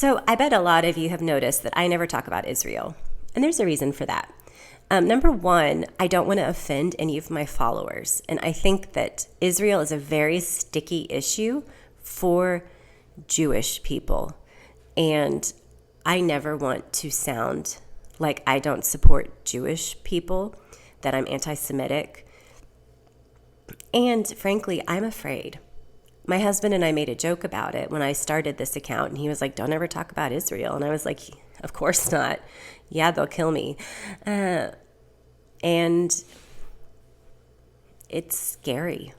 So I bet a lot of you have noticed that I never talk about Israel. And there's a reason for that. Number one, I don't want to offend any of my followers. And I think that Israel is a very sticky issue for Jewish people. And I never want to sound like I don't support Jewish people, that I'm anti-Semitic. And frankly, I'm afraid. My husband and I made a joke about it when I started this account, and he was like, don't ever talk about Israel. And I was like, of course not. Yeah, they'll kill me. And it's scary.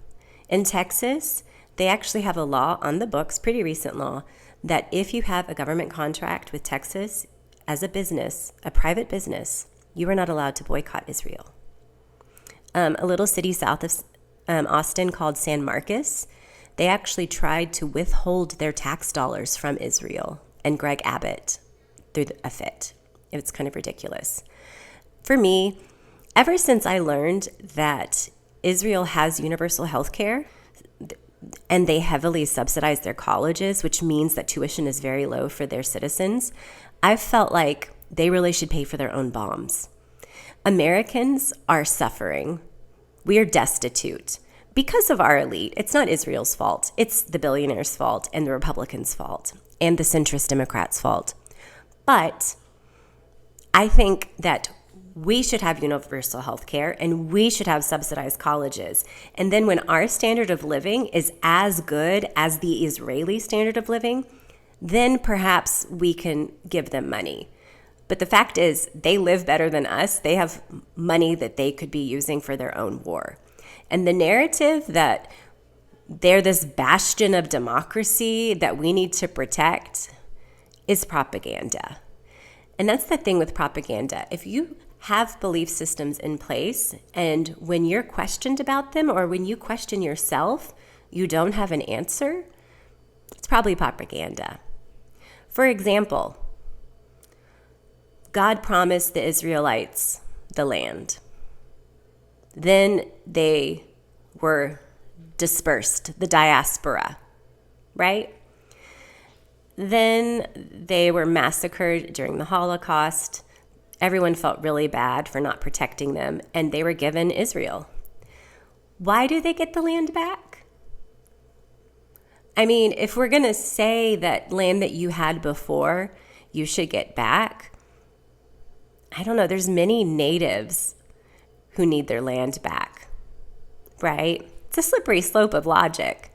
In Texas, they actually have a law on the books, pretty recent law, that if you have a government contract with Texas as a business, a private business, you are not allowed to boycott Israel. A little city south of Austin called San Marcos, they actually tried to withhold their tax dollars from Israel and Greg Abbott threw a fit. It's kind of ridiculous. For me, ever since I learned that Israel has universal health care and they heavily subsidize their colleges, which means that tuition is very low for their citizens, I've felt like they really should pay for their own bombs. Americans are suffering. We are destitute because of our elite. It's not Israel's fault. It's the billionaires' fault and the Republicans' fault and the centrist Democrats' fault. But I think that we should have universal health care and we should have subsidized colleges. And then when our standard of living is as good as the Israeli standard of living, then perhaps we can give them money. But the fact is, they live better than us. They have money that they could be using for their own war. And the narrative that they're this bastion of democracy that we need to protect is propaganda. And that's the thing with propaganda. If you have belief systems in place and when you're questioned about them or when you question yourself, you don't have an answer, it's probably propaganda. For example, God promised the Israelites the land. Then they were dispersed, the diaspora, right? Then they were massacred during the Holocaust. Everyone felt really bad for not protecting them, and they were given Israel. Why do they get the land back? I mean, if we're going to say that land that you had before you should get back, I don't know, there's many natives who need their land back, right? It's a slippery slope of logic.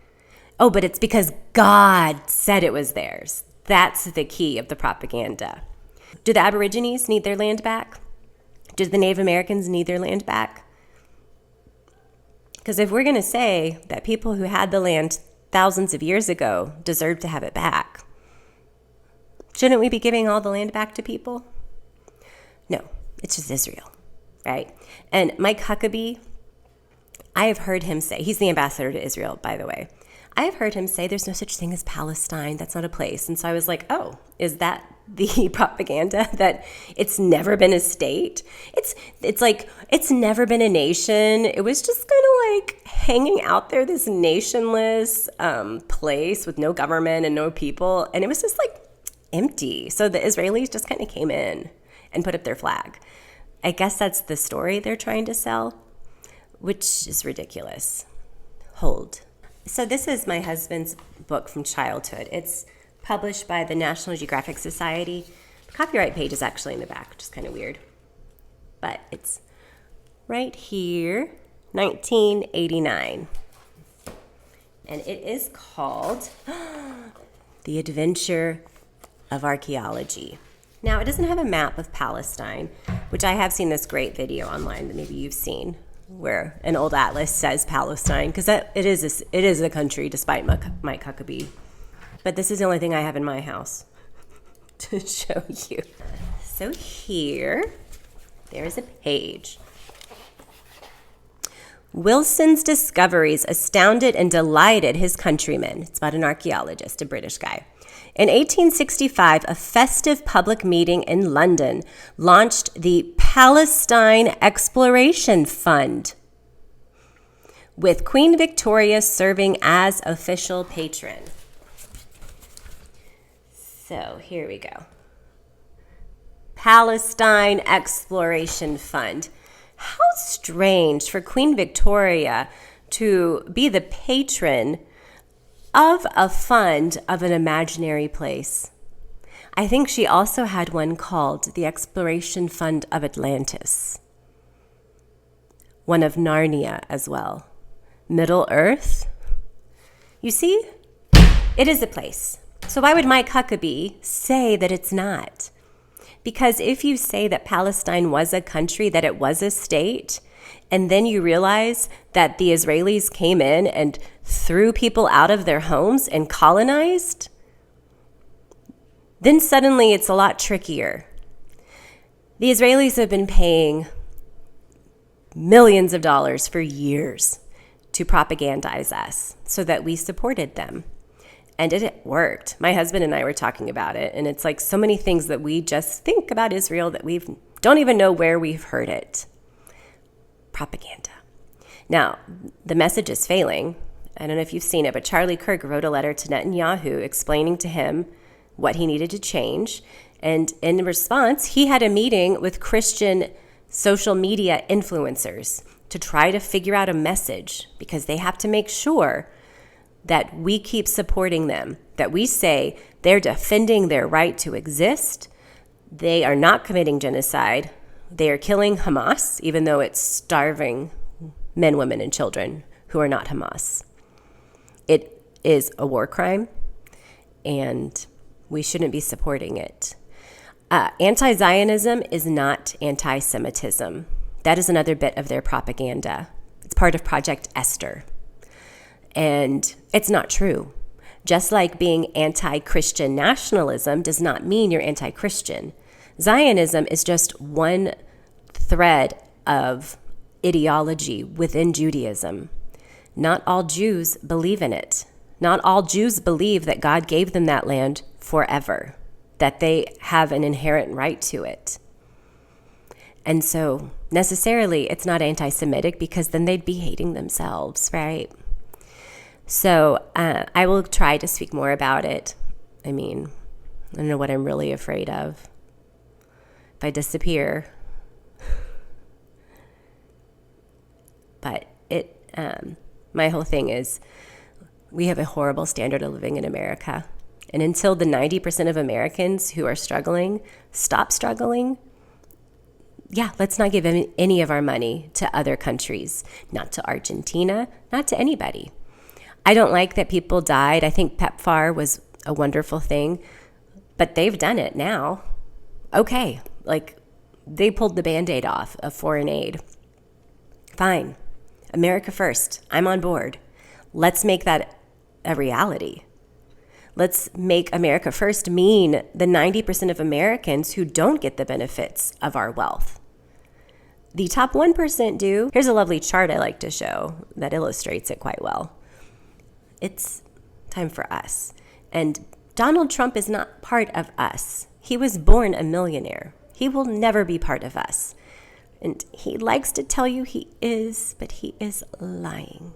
Oh, but it's because God said it was theirs. That's the key of the propaganda. Do the Aborigines need their land back? Do the Native Americans need their land back? Because if we're going to say that people who had the land thousands of years ago deserve to have it back, shouldn't we be giving all the land back to people? No, it's just Israel, right? And Mike Huckabee, I have heard him say, he's the ambassador to Israel, by the way. I have heard him say there's no such thing as Palestine. That's not a place. And so I was like, oh, is that the propaganda that it's never been a state? It's like it's never been a nation. It was just kind of like hanging out there, this nationless place with no government and no people. And it was just like empty. So the Israelis just kind of came in and put up their flag. I guess that's the story they're trying to sell, which is ridiculous. Hold. So this is my husband's book from childhood. It's published by the National Geographic Society. The copyright page is actually in the back, which is kind of weird. But it's right here, 1989. And it is called The Adventure of Archaeology. Now, it doesn't have a map of Palestine, which I have seen this great video online that maybe you've seen, where an old atlas says Palestine, because it is a country, despite Mike Huckabee. But this is the only thing I have in my house to show you. So here, there's a page. Wilson's discoveries astounded and delighted his countrymen. It's about an archaeologist, a British guy. In 1865, a festive public meeting in London launched the Palestine Exploration Fund, with Queen Victoria serving as official patron. So here we go. Palestine Exploration Fund. How strange for Queen Victoria to be the patron of a fund of an imaginary place. I think she also had one called the Exploration Fund of Atlantis. One of Narnia as well. Middle Earth. You see, it is a place. So why would Mike Huckabee say that it's not? Because if you say that Palestine was a country, that it was a state, and then you realize that the Israelis came in and threw people out of their homes and colonized, then suddenly it's a lot trickier. The Israelis have been paying millions of dollars for years to propagandize us so that we supported them. And it worked. My husband and I were talking about it, and it's like so many things that we just think about Israel that we don't even know where we've heard it. Propaganda. Now, the message is failing. I don't know if you've seen it, but Charlie Kirk wrote a letter to Netanyahu explaining to him what he needed to change. And in response, he had a meeting with Christian social media influencers to try to figure out a message, because they have to make sure that we keep supporting them, that we say they're defending their right to exist, they are not committing genocide, they are killing Hamas, even though it's starving men, women, and children who are not Hamas. It is a war crime, and we shouldn't be supporting it. Anti-Zionism is not anti-Semitism. That is another bit of their propaganda. It's part of Project Esther. And it's not true. Just like being anti-Christian nationalism does not mean you're anti-Christian. Zionism is just one thread of ideology within Judaism. Not all Jews believe in it. Not all Jews believe that God gave them that land forever, that they have an inherent right to it. And so necessarily it's not anti-Semitic, because then they'd be hating themselves, right? So I will try to speak more about it. I mean, I don't know what I'm really afraid of. If I disappear. But my whole thing is, we have a horrible standard of living in America. And until the 90% of Americans who are struggling stop struggling, let's not give any of our money to other countries, not to Argentina, not to anybody. I don't like that people died. I think PEPFAR was a wonderful thing, but they've done it now. Okay, like they pulled the Band-Aid off of foreign aid. Fine. America first. I'm on board. Let's make that a reality. Let's make America first mean the 90% of Americans who don't get the benefits of our wealth. The top 1% do. Here's a lovely chart I like to show that illustrates it quite well. It's time for us. And Donald Trump is not part of us. He was born a millionaire. He will never be part of us. And he likes to tell you he is, but he is lying.